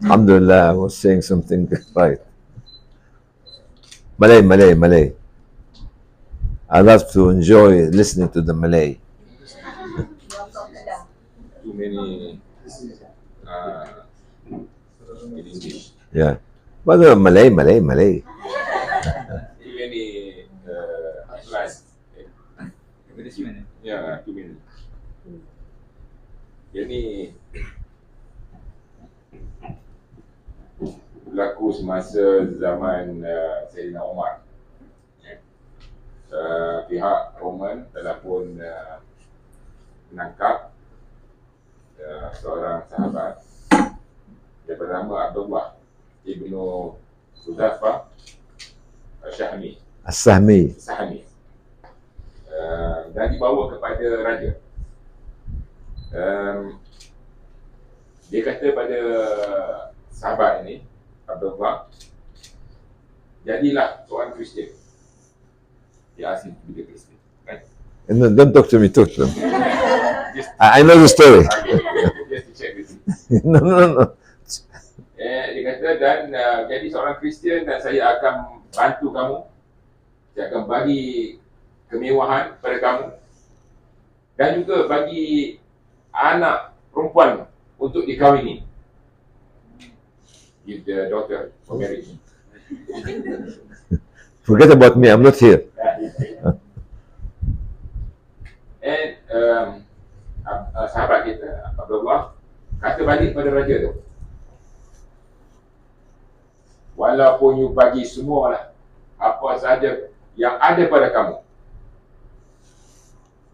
Alhamdulillah, I was saying something right. Malay. I love to enjoy listening to the Malay. Too many in English. Yeah. But Malay. Too many lines. Yeah, too many. Jadi berlaku semasa zaman Sayyidina Umar. Pihak Roman telah pun menangkap seorang sahabat yang bernama Abdullah ibnu Huzafa Syahmi. As-Sahmi. Sahami. Dan dibawa kepada raja. Dia kata pada sahabat ini, Abdullah, jadilah seorang Kristian. Dia asli bila Kristian. Right? No, don't talk to me, talk to them. I know the story. Just to check with you. No. Dia kata, dan jadi seorang Kristian dan saya akan bantu kamu. Saya akan bagi kemewahan pada kamu. Dan juga bagi anak perempuan untuk dikahwini. Give the daughter for marriage. Forget about me, I'm not here. And sahabat kita, Abdullah, kata balik pada raja tu. Walaupun you bagi semua lah, apa sahaja yang ada pada kamu.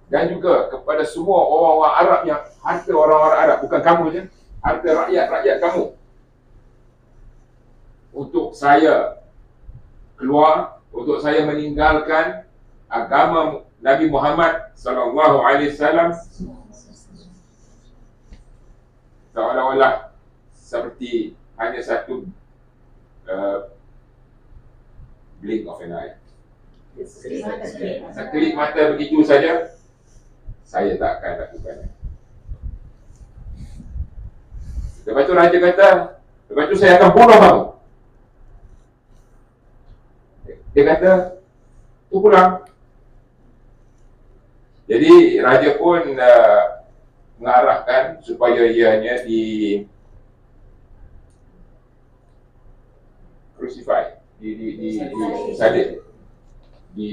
Dan juga kepada semua orang-orang Arab yang harta orang-orang Arab, bukan kamu je, harta rakyat-rakyat kamu. Untuk saya keluar, untuk saya meninggalkan agama Nabi Muhammad sallallahu alaihi wasallam, seolah-olah seperti hanya satu blink of an eye. Sekelip mata begitu saja, saya tak akan lakukannya. Lepas tu raja kata, lepas tu saya akan bunuh kamu. Dia kata, tu pulang. Jadi raja pun mengarahkan supaya ianya di crucify, salib, di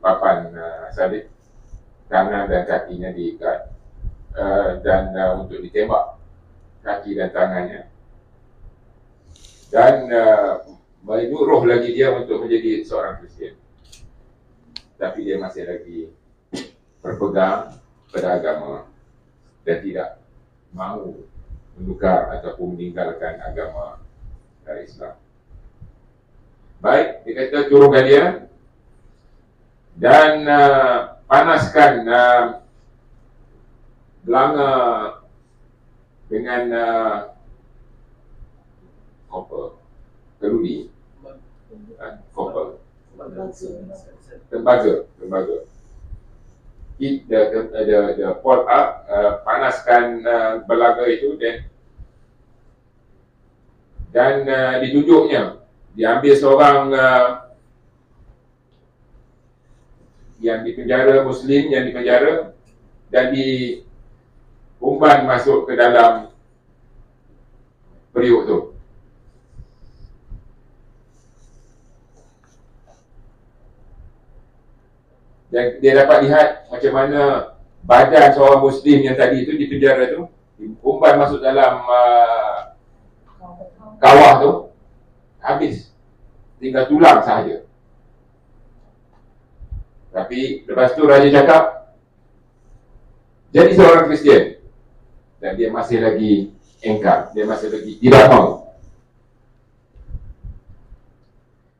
papan salib, tangan dan kakinya diikat dan untuk ditembak kaki dan tangannya, dan menyuruh lagi dia untuk menjadi seorang Kristian, tapi dia masih lagi berpegang pada agama dan tidak mahu menukar ataupun meninggalkan agama Islam. Baik, dia kata turunkan dia dan panaskan belanga dengan copper, kerudi, copper, tembaga. Heat the pot up, panaskan belanga itu dan ditunjuknya, diambil seorang yang dipenjara, Muslim yang dipenjara, dan diumban masuk ke dalam periuk tu. Dan dia dapat lihat macam mana badan seorang Muslim yang tadi itu di penjara tu diumban masuk dalam kawah tu, habis, tinggal tulang sahaja. Tapi lepas tu raja cakap, jadi seorang Kristian, dan dia masih lagi engkar, dia masih lagi tidak mau.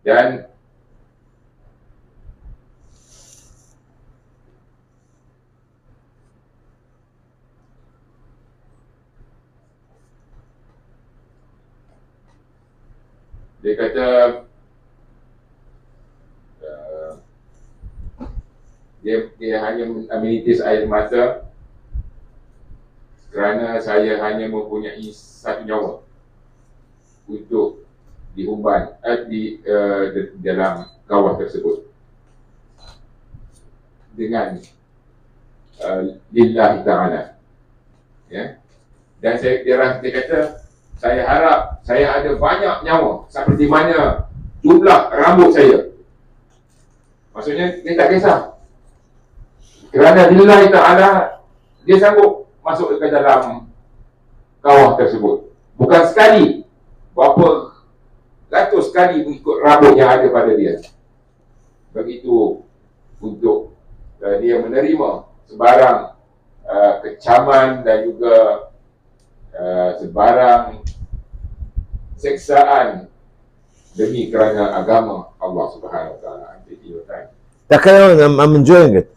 Dan dia kata dia hanya menitis air mata kerana saya hanya mempunyai satu nyawa untuk diumban di dalam kawah tersebut dengan lillahi ta'ala, ya. Dan dia kata, saya harap saya ada banyak nyawa seperti mana jumlah rambut saya. Maksudnya dia tak kisah, kerana lillahi ta'ala dia sanggup masuk ke dalam kawah tersebut. Bukan sekali, berapa ratus kali mengikut rambut yang ada pada dia. Begitu untuk dia menerima sebarang kecaman dan juga sebarang seksaan demi kerana agama Allah Subhanahu Wa Taala. Take your time. I'm enjoying it.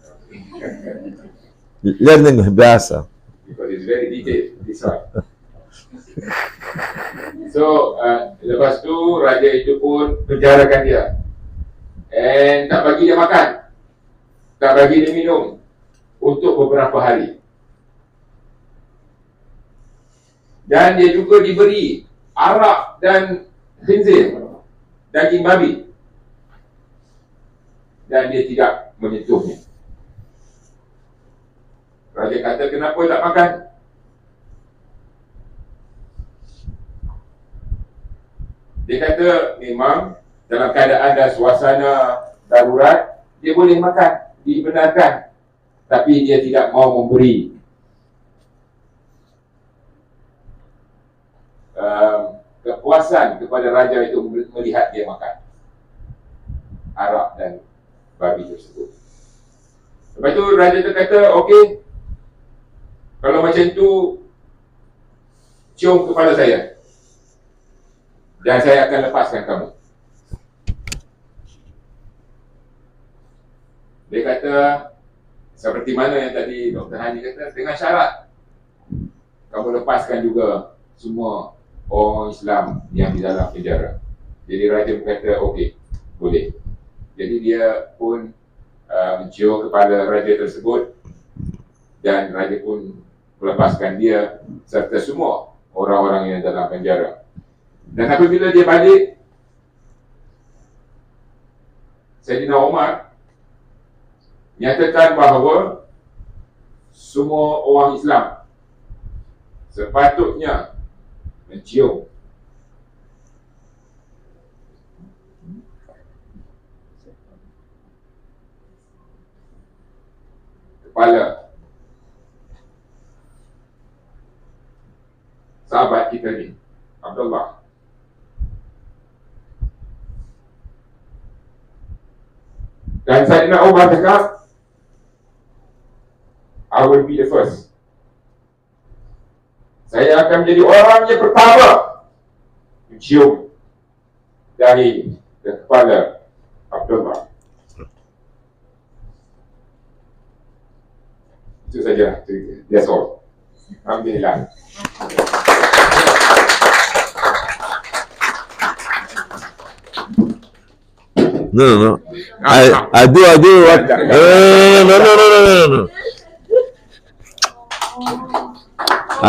Learning bahasa. Because it's very detailed, this one. So, lepas tu raja itu pun penjarakan dia, and tak bagi dia makan, tak bagi dia minum untuk beberapa hari. Dan dia juga diberi arak dan khinzir, daging babi, dan dia tidak menyentuhnya. Raja kata, kenapa tak makan? Dia kata, memang dalam keadaan dan suasana darurat, dia boleh makan, dibenarkan. Tapi dia tidak mau memberi kepuasan kepada raja itu melihat dia makan arak dan babi tersebut. Lepas tu raja tu kata, okey, kalau macam tu, cium kepala saya dan saya akan lepaskan kamu. Dia kata, seperti mana yang tadi Dr. Hani kata, dengan syarat kamu lepaskan juga semua orang Islam yang di dalam penjara. Jadi raja berkata, okey, boleh. Jadi dia pun mencium kepada raja tersebut, dan raja pun melepaskan dia serta semua orang-orang yang dalam penjara. Dan apabila dia balik, Sayyidina Umar nyatakan bahawa semua orang Islam sepatutnya mencium kepala sahabat kita ni, Abdullah. Dan Sayyidina Umar cakap, I will be the first. Saya akan menjadi orang yang pertama mencium dari kepada Abdullah. Itu saja cerita. That's all. Alhamdulillah. No. I do what? No.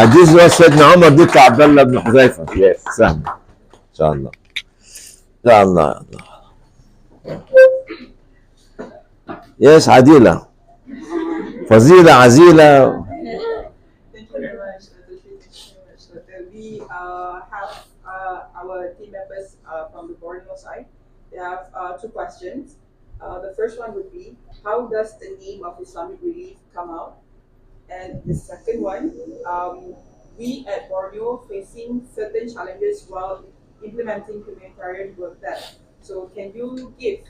This is what Sayyidina Umar did to Abdullah ibn Huzaifa. Yes. سهل. إن شاء الله. إن شاء الله. Yes, عديلة. فضيلة عزيلة. Thank you very much, Dr. Sri. Thank you very much, Dr. We have our team members from the Borneo side. They have two questions. The first one would be, how does the name of Islamic Relief come out? And the second one, we at Borneo facing certain challenges while implementing humanitarian work there. So can you give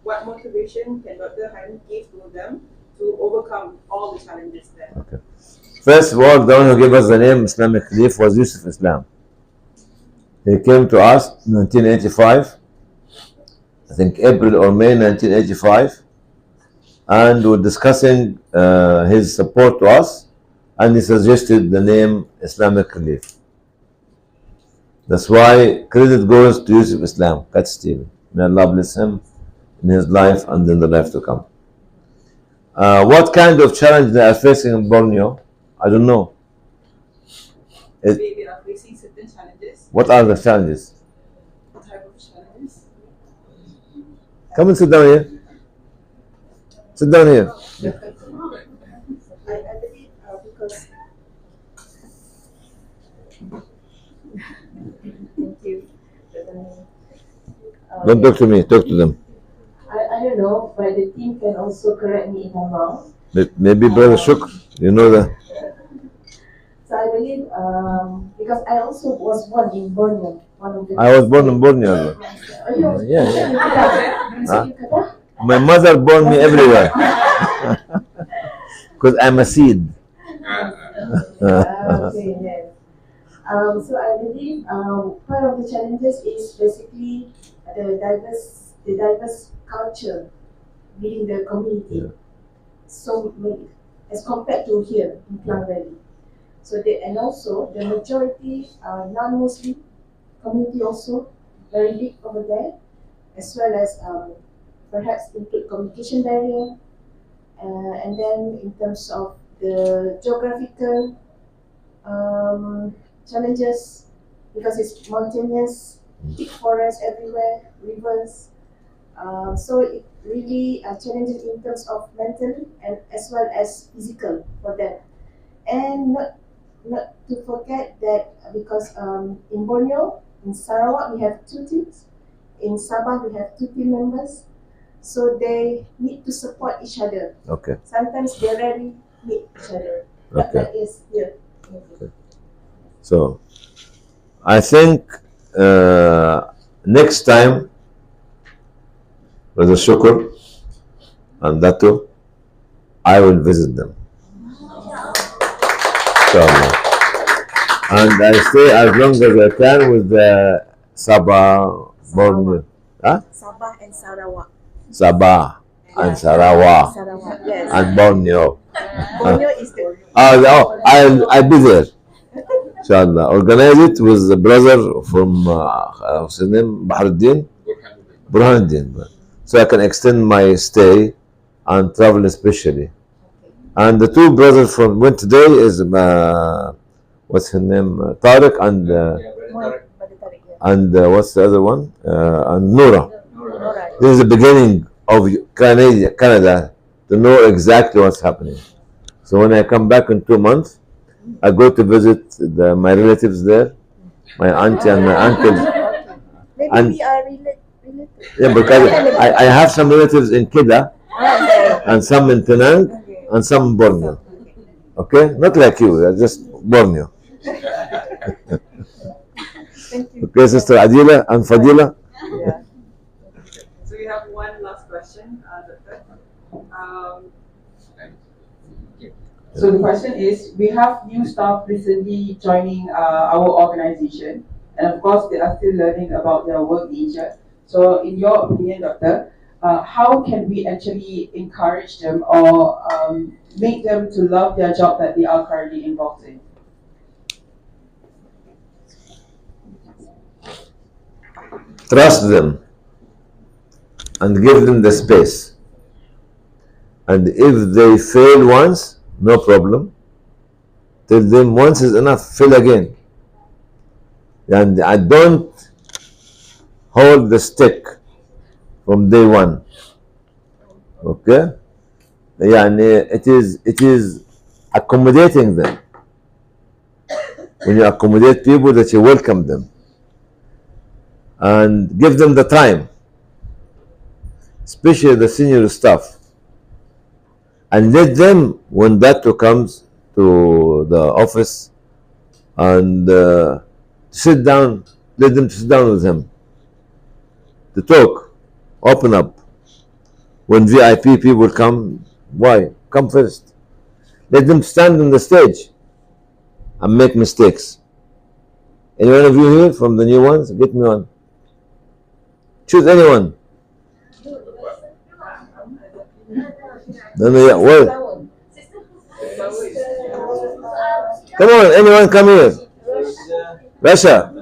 what motivation can Dr. Haini give to them to overcome all the challenges there? Okay. First of all, the one who gave us the name Islamic Relief was Yusuf Islam. He came to us in 1985, I think April or May 1985, and we're discussing his support to us, and he suggested the name Islamic Relief. That's why credit goes to Yusuf Islam, Kat Stephen. May Allah bless him in his life and in the life to come. What kind of challenge they are facing in Borneo? I don't know. They are facing certain challenges. What are the challenges? What type of challenges? Come and sit down here. Sit down here. I believe because thank you. Don't talk to me, talk to them. I don't know, but the team can also correct me if I'm wrong. Maybe Brother Shukr, you know that. So I believe because I also was born in Borneo. I was born in Borneo. Oh, you Yeah. So you Kedah? My mother born me everywhere. Because I'm a seed. Okay, yes. So I believe part of the challenges is basically the diverse culture within the community. Yeah. So as compared to here in Klang Valley. So and also the majority non-Muslim community also very big over there, as well as perhaps include communication barrier, and then in terms of the geographical challenges, because it's mountainous, thick forest everywhere, rivers. So it really challenging in terms of mental and as well as physical for them. And not to forget that because in Borneo, in Sarawak we have two teams, in Sabah we have two team members, so they need to support each other. Okay. Sometimes they rarely meet each other, but Okay. that is here. So, I think next time, Brother Shukr and Dato, I will visit them. Inshallah. And I stay as long as I can with the Sabah, Borneo. Huh? Sabah and Sarawak. Sabah and Sarawak Sarawak, yes. and Borneo. Borneo is the I'll be there. Inshallah. Organize it with the brother from what's his name? Bahruddin? Burhanuddin. So I can extend my stay and travel especially. And the two brothers from went today is what's his name? Tariq and what's the other one? And Noura. This is the beginning of Canada to know exactly what's happening. So when I come back in 2 months, I go to visit my relatives there, my auntie and my uncle. maybe And- we are related. Yeah, because I have some relatives in Kedah and some in Penang and some in Borneo. Okay? Not like you, they're just Borneo. Thank you. Okay, Sister Adila and Fadila? Yeah. So we have one last question, Doctor. So the question is, we have new staff recently joining our organization, and of course they are still learning about their work nature. So, in your opinion, Doctor, how can we actually encourage them or make them to love their job that they are currently involved in? Trust them and give them the space. And if they fail once, no problem. Tell them once is enough, fail again. And I don't hold the stick from day one. Okay? يعني it is accommodating them. When you accommodate people, that you welcome them and give them the time, especially the senior staff, and let them, when that comes to the office, and sit down, let them sit down with him to talk, open up. When VIP people come, why? Come first. Let them stand on the stage and make mistakes. Any one of you here from the new ones? Get me one. Choose anyone. No, yeah, well. Come on, anyone come here. Rasha.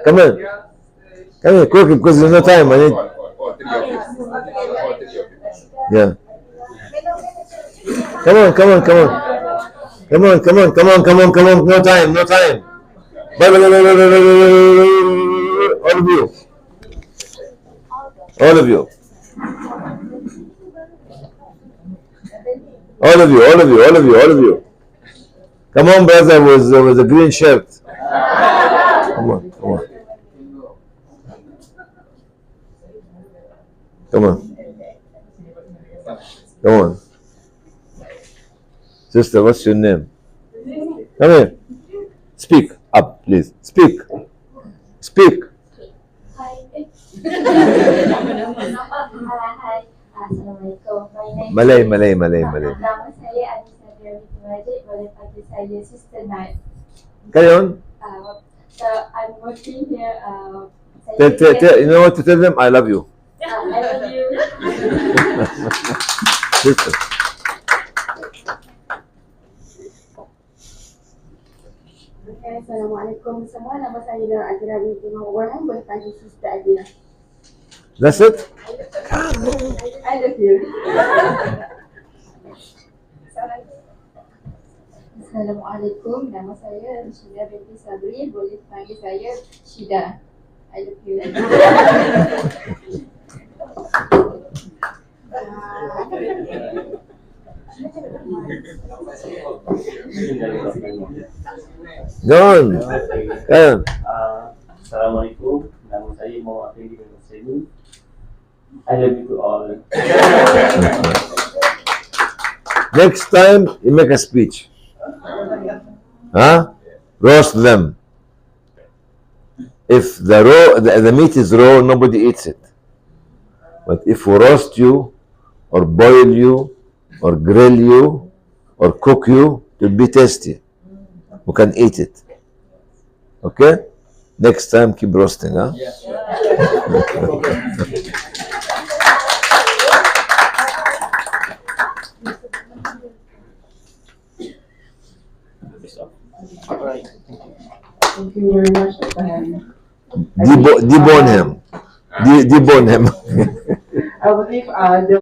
Come in. Come here, quickly, because there's no time. I need. Yeah. Come on, come on, come on. Come on, come on, come on, come on, come on. No time, no time. All of you. All of you. All of you, all of you, all of you, all of you. Come on, brother, with a green shirt. Come on, come on. Come on. Come on. Sister, what's your name? Come here. Speak up, please. Speak. Speak. Hi. Hi. Assalamualaikum. My name Malay, Malay, Malay, Malay. Nama saya Anissa Dewi Majid. Boleh panggil saya Sister Nat. Carry on. So I'm working here. You know what to tell them? I love you. I love you. Sister. Okay, Assalamualaikum semua. Nama saya Nur Azra binti Mawaran. Boleh panggil Sister Adila. That's it? I love you. Assalamualaikum. Nama saya Shida binti Sabri. Boleh panggil saya Shida. I love you. Go on. Assalamualaikum, nama saya Muhammad Fendi bin Husseini. I love you to all. Next time, you make a speech. Huh? Roast them. If the meat is raw, nobody eats it. But if we roast you, or boil you, or grill you, or cook you, it will be tasty. We can eat it. Okay? Next time, keep roasting, huh? Thank you very much, Dr. Hani. Debone him. Debone him. I believe the